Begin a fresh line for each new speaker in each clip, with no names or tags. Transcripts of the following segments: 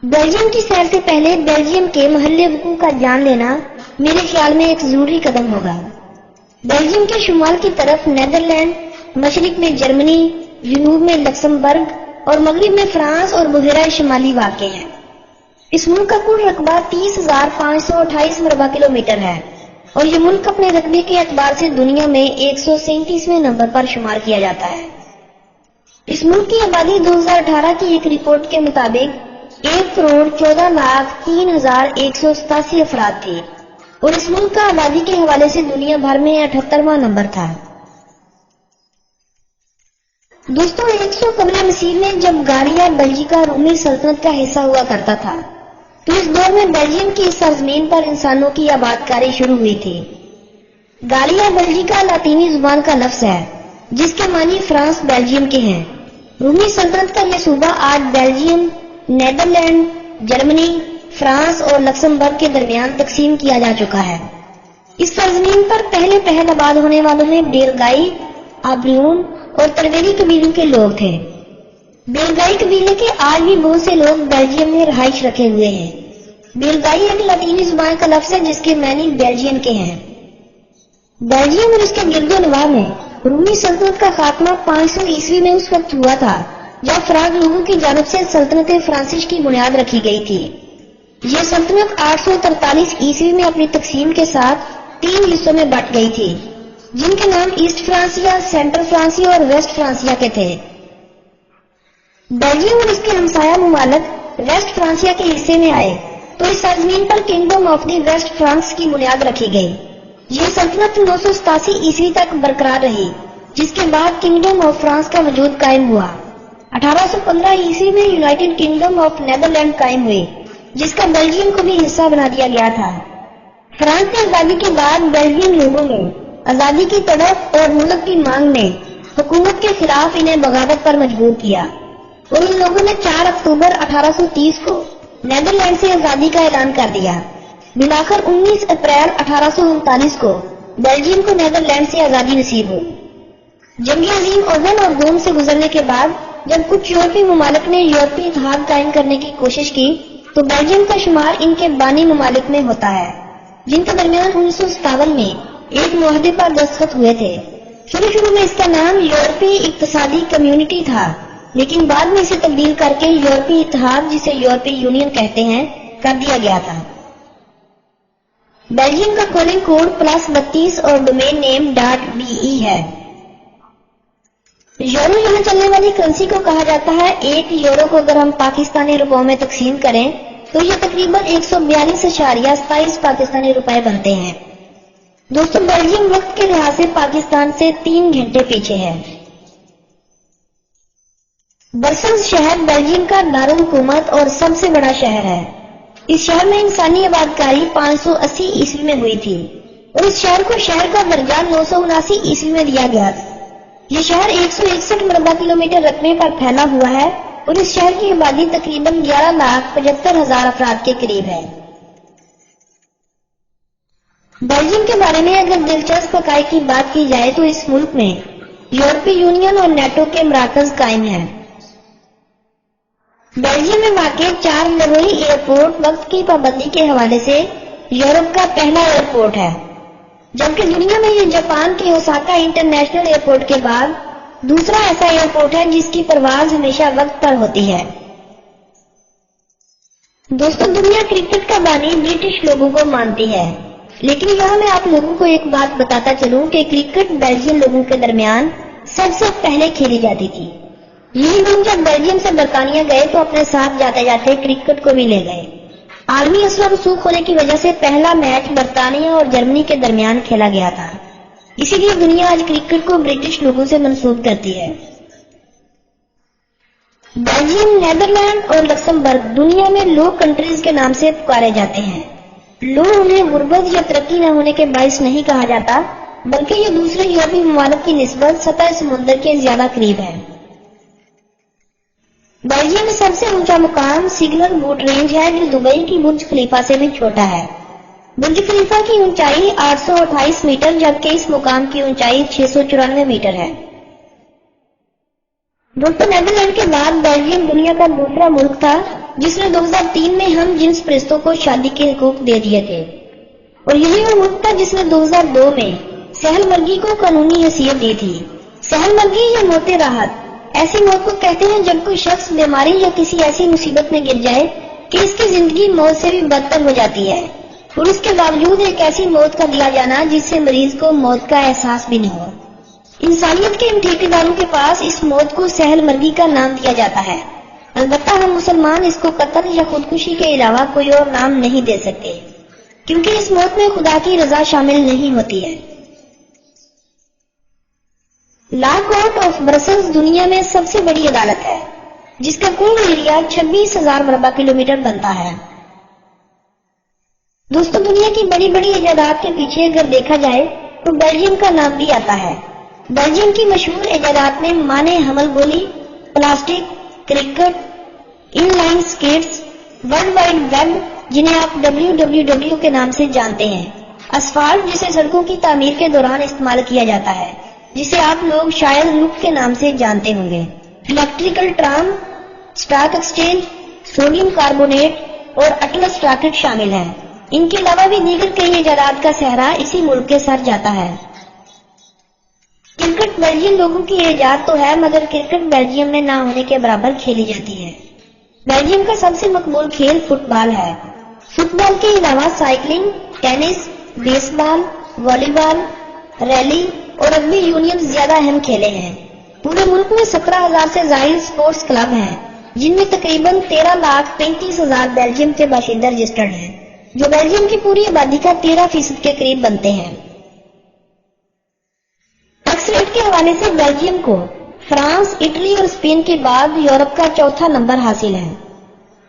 Belgium کی سیر سے پہلے بیلجیم کے محلے وقوع کا جان لینا میرے خیال میں ایک ضروری قدم ہوگا۔ بیلجیم کے شمال کی طرف نیدرلینڈ، مشرق میں جرمنی، جنوب میں لکسمبرگ اور مغرب میں فرانس اور بحیرہ شمالی واقع ہیں۔ اس ملک کا کل رقبہ 30,528 مربع کلومیٹر ہے اور یہ ملک اپنے رقبے کے اعتبار سے دنیا میں 137ویں نمبر پر شمار کیا جاتا ہے۔ اس ملک کی آبادی 2018 کی ایک رپورٹ کے مطابق 1,14,03,187 افراد تھی اور اس ملک کا آبادی کے حوالے سے دنیا بھر میں 78واں نمبر تھا۔ دوستوں، 100 قبل مسیح میں جب گالیہ بلجیکا رومی سلطنت کا حصہ ہوا کرتا تھا تو اس دور میں بیلجیم کی سرزمین پر انسانوں کی آباد کاری شروع ہوئی تھی۔ گالیہ بلجیکا لاطینی زبان کا لفظ ہے جس کے معنی فرانس بیلجیم کے ہیں۔ رومی سلطنت کا یہ صوبہ آج بیلجیم، نیدرلینڈ، جرمنی، فرانس اور لکسمبرگ کے درمیان تقسیم کیا جا چکا ہے۔ اس سرزمین پر پہلے پہل آباد ہونے والوں میں بیلگائی، آبریون اور ترویلی قبیلوں کے لوگ تھے۔ بیلگائی قبیلے کے آج بھی بہت سے لوگ بیلجیم میں رہائش رکھے ہوئے ہیں۔ بیلگائی ایک لاطینی زبان کا لفظ ہے جس کے معنی بیلجین کے ہیں۔ بیلجیم اور اس کے گرد و نواح میں رومی سلطنت کا خاتمہ 500 عیسوی میں اس وقت ہوا تھا جب فراگ لوگوں کی جانب سے سلطنت فرانسش کی بنیاد رکھی گئی تھی۔ یہ سلطنت 843 عیسوی میں اپنی تقسیم کے ساتھ 3 حصوں میں بٹ گئی تھی جن کے نام ایسٹ فرانسیا، سینٹرل فرانسیا اور ویسٹ فرانسیا کے تھے۔ بیلجیم اور اس کے ہمسایہ ممالک ویسٹ فرانسیا کے حصے میں آئے تو اس سرزمین پر Kingdom of the West France کی بنیاد رکھی گئی۔ یہ سلطنت 987 عیسوی تک برقرار رہی جس کے بعد کنگڈم آف فرانس کا وجود قائم ہوا۔ 1815 عیسوی میں یونائیٹڈ کنگڈم آف نیدرلینڈ قائم ہوئی جس کا بیلجیم کو بھی حصہ بنا دیا گیا تھا۔ فرانس کی آزادی کے بعد بیلجیم لوگوں نے آزادی کی تڑپ اور ملک کی مانگ نے حکومت کے خلاف انہیں بغاوت پر مجبور کیا اور ان لوگوں نے 4 اکتوبر 1830 کو نیدرلینڈ سے آزادی کا اعلان کر دیا۔ بالآخر 19 اپریل 1839 کو بیلجیم کو نیدرلینڈ سے آزادی نصیب ہوئی۔ جنگ عظیم اوون اور دوم سے گزرنے کے بعد جب کچھ یورپی ممالک نے یورپی اتحاد قائم کرنے کی کوشش کی تو بیلجیم کا شمار ان کے بانی ممالک میں ہوتا ہے جن کے درمیان 1957 میں ایک معاہدے پر دستخط ہوئے تھے۔ شروع میں اس کا نام یورپی اقتصادی کمیونٹی تھا لیکن بعد میں اسے تبدیل کر کے یورپی اتحاد، جسے یورپی یونین کہتے ہیں، کر دیا گیا تھا۔ بیلجیم کا کالنگ کوڈ +32 اور ڈومین نیم .be ہے۔ یورو یہاں چلنے والی کرنسی کو کہا جاتا ہے۔ 1 یورو کو اگر ہم پاکستانی روپوں میں تقسیم کریں تو یہ تقریباً 142.27 پاکستانی روپے بنتے ہیں۔ دوستو، بیلجیم وقت کے لحاظ سے پاکستان سے 3 گھنٹے پیچھے ہے۔ برسلز شہر بیلجیم کا دارالحکومت اور سب سے بڑا شہر ہے۔ اس شہر میں انسانی آباد کاری 580 عیسوی میں ہوئی تھی اور اس شہر کو شہر کا درجہ 979 عیسوی میں دیا گیا تھا۔ یہ شہر 161 مربع کلومیٹر رقبے پر پھیلا ہوا ہے اور اس شہر کی آبادی تقریباً 11,75,000 افراد کے قریب ہے۔ بیلجیم کے بارے میں اگر دلچسپ حقائق کی بات کی جائے تو اس ملک میں یورپی یونین اور نیٹو کے مراکز قائم ہیں۔ بیلجیم میں واقع چارل ڈے گولی ایئرپورٹ وقت کی پابندی کے حوالے سے یورپ کا پہلا ایئرپورٹ ہے، جبکہ دنیا میں یہ جاپان کے اوساکا انٹرنیشنل ایئرپورٹ کے بعد دوسرا ایسا ایئرپورٹ ہے جس کی پرواز ہمیشہ وقت پر ہوتی ہے۔ دوستو، دنیا کرکٹ کا بانی برٹش لوگوں کو مانتی ہے، لیکن یہاں میں آپ لوگوں کو ایک بات بتاتا چلوں کہ کرکٹ بیلجین لوگوں کے درمیان سب سے پہلے کھیلی جاتی تھی۔ یہی لوگ جب بیلجیم سے برطانیہ گئے تو اپنے ساتھ جاتے جاتے کرکٹ کو بھی لے گئے۔ عالمی اثر و رسوخ ہونے کی وجہ سے پہلا میچ برطانیہ اور جرمنی کے درمیان کھیلا گیا تھا، اسی لیے دنیا آج کرکٹ کو برٹش لوگوں سے منسوب کرتی ہے۔ بیلجیم، نیدرلینڈ اور لکسمبرگ دنیا میں لو کنٹریز کے نام سے پکارے جاتے ہیں۔ لو انہیں غربت یا ترقی نہ ہونے کے باعث نہیں کہا جاتا، بلکہ یہ دوسرے یورپی ممالک کی نسبت سطح سمندر کے زیادہ قریب ہے۔ بیلجیم میں سب سے اونچا مقام سگنل بوٹ رینج ہے جو دبئی کی برج خلیفہ سے بھی چھوٹا ہے۔ برج خلیفہ کی اونچائی 828 میٹر جبکہ اس مقام کی اونچائی 694 میٹر ہے۔ دوستو، نیدرلینڈ کے بعد بیلجیم دنیا کا دوسرا ملک تھا جس نے 2003 میں ہم جنس پرستوں کو شادی کے حقوق دے دیے تھے، اور یہی وہ ملک تھا جس نے 2002 میں سہل مرگی کو قانونی حیثیت دی تھی۔ سہل مرگی یا موت راحت ایسی موت کو کہتے ہیں جب کوئی شخص بیماری یا کسی ایسی مصیبت میں گر جائے کہ اس کی زندگی موت سے بھی بدتر ہو جاتی ہے، اور اس کے باوجود ایک ایسی موت کا دیا جانا جس سے مریض کو موت کا احساس بھی نہ ہو۔ انسانیت کے ان ٹھیکیداروں کے پاس اس موت کو سہل مرگی کا نام دیا جاتا ہے۔ البتہ ہم مسلمان اس کو قتل یا خودکشی کے علاوہ کوئی اور نام نہیں دے سکتے، کیونکہ اس موت میں خدا کی رضا شامل نہیں ہوتی ہے۔ لا کورٹ آف برسلز دنیا میں سب سے بڑی عدالت ہے، جس کا کل ایریا 26,000 مربع کلومیٹر بنتا ہے۔ دوستو، دنیا کی بڑی بڑی ایجادات کے پیچھے اگر دیکھا جائے تو بیلجیم کا نام بھی آتا ہے۔ بیلجیم کی مشہور ایجادات میں مانے حمل گولی، plastic, cricket, inline skates, world wide web جنہیں آپ WWW کے نام سے جانتے ہیں، اسفالٹ جسے سڑکوں کی تعمیر کے دوران استعمال کیا جاتا ہے، جسے آپ لوگ شاید لک کے نام سے جانتے ہوں گے، electrical tram, stock exchange, sodium carbonate اور اٹلس راکٹ شامل ہیں۔ ان کے علاوہ بھی دیگر کئی ایجادات کا صحرا اسی ملک کے سر جاتا ہے۔ کرکٹ بیلجیم لوگوں کی ایجاد تو ہے، مگر کرکٹ بیلجیم میں نہ ہونے کے برابر کھیلی جاتی ہے۔ بیلجیم کا سب سے مقبول کھیل فٹ بال ہے۔ فٹ بال کے علاوہ سائیکلنگ، ٹینس، بیس بال، والی بال، ریلی اور رگبی یونین زیادہ اہم کھیلے ہیں۔ پورے ملک میں 17,000 سے زائد سپورٹس کلب ہیں، جن میں تقریباً 13,35,000 بیلجیم کے باشندے رجسٹرڈ ہیں، جو بیلجیم کی پوری آبادی کا 13% کے قریب بنتے ہیں۔ ٹیکس ریٹ کے حوالے سے بیلجیم کو فرانس، اٹلی اور اسپین کے بعد یورپ کا چوتھا نمبر حاصل ہے،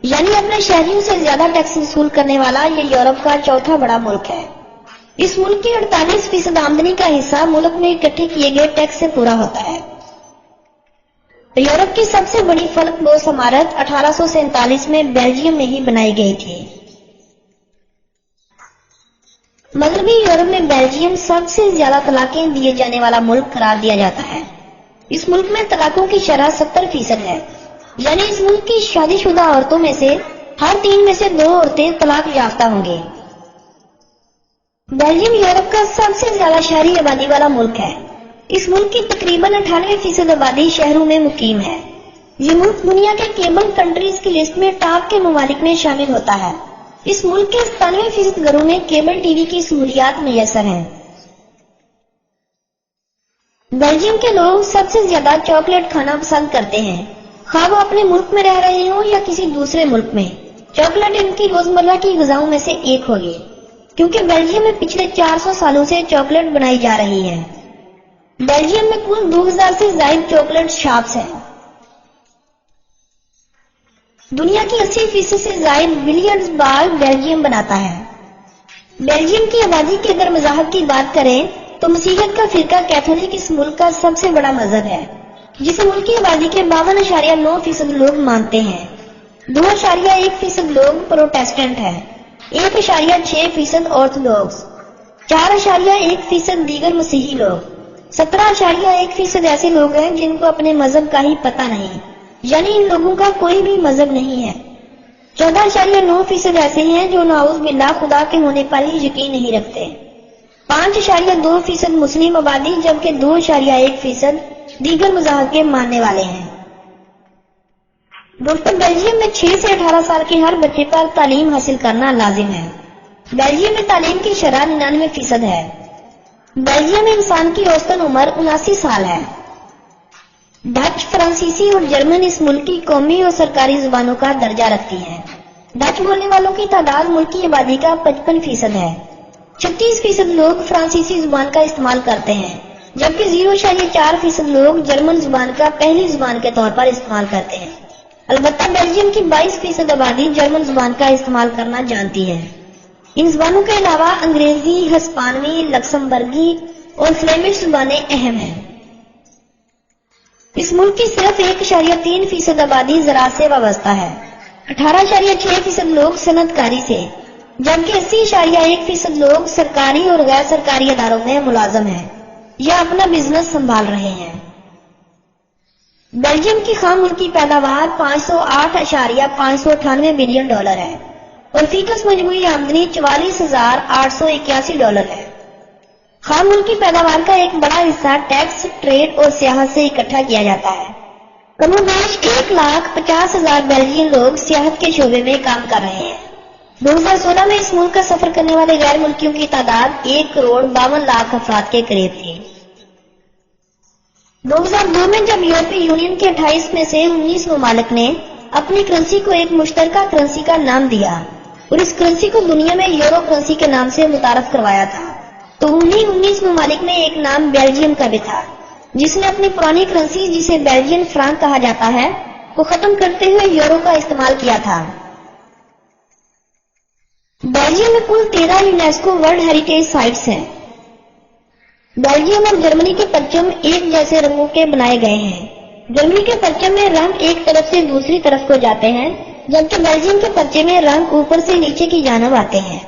یعنی اپنے شہریوں سے زیادہ ٹیکس وصول کرنے والا یہ یورپ کا چوتھا بڑا ملک ہے۔ اس ملک کی 48% آمدنی کا حصہ ملک میں اکٹھے کیے گئے ٹیکس سے پورا ہوتا ہے۔ یورپ کی سب سے بڑی فلک بوس عمارت 1847 میں بیلجیم میں ہی بنائی گئی تھی۔ مغربی یورپ میں بیلجیم سب سے زیادہ طلاقیں دیے جانے والا ملک قرار دیا جاتا ہے۔ اس ملک میں طلاقوں کی شرح 70% ہے، یعنی اس ملک کی شادی شدہ عورتوں میں سے ہر 3 میں سے 2 عورتیں طلاق یافتہ ہوں گی۔ بیلجیم یورپ کا سب سے زیادہ شہری آبادی والا ملک ہے۔ اس ملک کی تقریباً 98% آبادی شہروں میں مقیم ہے۔ یہ ملک دنیا کے کیبل کنٹریز کی لسٹ میں ٹاپ کے ممالک میں شامل ہوتا ہے۔ اس ملک کے 97% گھروں میں کیبل ٹی وی کی سہولیات میسر ہیں۔ بیلجیم کے لوگ سب سے زیادہ چاکلیٹ کھانا پسند کرتے ہیں، خواہ وہ اپنے ملک میں رہ رہے ہوں یا کسی دوسرے ملک میں۔ چاکلیٹ ان کی روزمرہ کی غذاؤں میں سے ایک ہوگی، کیونکہ بیلجیم میں پچھلے 400 سالوں سے چاکلیٹ بنائی جا رہی ہے۔ بیلجیم میں کل 2000 سے زائد چاکلیٹ شاپس ہیں۔ دنیا کی 80% سے زائد بلیئرڈز بال بیلجیم بناتا ہے۔ بیلجیم کی آبادی کی اگر مذاہب کی بات کریں تو مسیحیت کا فرقہ کیتھولک اس ملک کا سب سے بڑا مذہب ہے، جسے ملک کی آبادی کے 52.9% لوگ مانتے ہیں۔ 2.1% لوگ پروٹیسٹنٹ ہیں، 1.6% آرتھوڈوکس، 4.1% دیگر مسیحی لوگ، 17.1% ایسے لوگ ہیں جن کو اپنے مذہب کا ہی پتہ نہیں، یعنی ان لوگوں کا کوئی بھی مذہب نہیں ہے۔ 14.9% ایسے ہیں جو نعوذ باللہ خدا کے ہونے پر ہی یقین نہیں رکھتے۔ 5.2% مسلم آبادی، جبکہ 2.1% دیگر مذاہب کے ماننے والے ہیں۔ دوستو، بیلجیم میں 6 سے 18 سال کے ہر بچے پر تعلیم حاصل کرنا لازم ہے۔ بیلجیم میں تعلیم کی شرح 99% ہے۔ بیلجیم میں انسان کی اوسطاً عمر 79 سال ہے۔ ڈچ، فرانسیسی اور جرمن اس ملک کی قومی اور سرکاری زبانوں کا درجہ رکھتی ہیں۔ ڈچ بولنے والوں کی تعداد ملک کی آبادی کا 55% ہے۔ 36% لوگ فرانسیسی زبان کا استعمال کرتے ہیں، جبکہ 0.4% لوگ جرمن زبان کا پہلی زبان کے طور پر استعمال کرتے ہیں۔ البتہ بیلجیم کی 22% آبادی جرمن زبان کا استعمال کرنا جانتی ہے۔ ان زبانوں کے علاوہ انگریزی، ہسپانوی، لکسمبرگی اور فلیمش زبانیں اہم ہیں۔ اس ملک کی صرف 1.3% آبادی زراعت سے وابستہ ہے۔ 18.6% لوگ صنعت کاری سے، جبکہ 80.1% لوگ سرکاری اور غیر سرکاری اداروں میں ملازم ہیں یا اپنا بزنس سنبھال رہے ہیں۔ بیلجیم کی خام ملکی پیداوار $508.598 بلین ہے اور فی کس مجموعی آمدنی $44,881 ہے۔ خام ملکی پیداوار کا ایک بڑا حصہ ٹیکس، ٹریڈ اور سیاحت سے اکٹھا کیا جاتا ہے۔ کم و بیش 1,50,000 بیلجین لوگ سیاحت کے شعبے میں کام کر رہے ہیں۔ 2016 میں اس ملک کا سفر کرنے والے غیر ملکیوں کی تعداد 1,52,00,000 افراد کے قریب تھی۔ 2002 میں جب یورپی یونین کے 28 میں سے 19 ممالک نے اپنی کرنسی کو ایک مشترکہ کرنسی کا نام دیا اور اس کرنسی کو دنیا میں یورو کرنسی کے نام سے متعارف کروایا تھا، تو انہی 19 ممالک میں ایک نام بیلجیم کا بھی تھا، جس نے اپنی پرانی کرنسی جسے بیلجین فرانک کہا جاتا ہے کو ختم کرتے ہوئے یورو کا استعمال کیا تھا۔ بیلجیم میں کل 13 یونیسکو ورلڈ ہیریٹیج سائٹس ہیں۔ بیلجیم اور جرمنی کے پرچم ایک جیسے رنگوں کے بنائے گئے ہیں۔ جرمنی کے پرچم میں رنگ ایک طرف سے دوسری طرف کو جاتے ہیں، جبکہ بیلجیم کے پرچم میں رنگ اوپر سے نیچے کی جانب آتے ہیں۔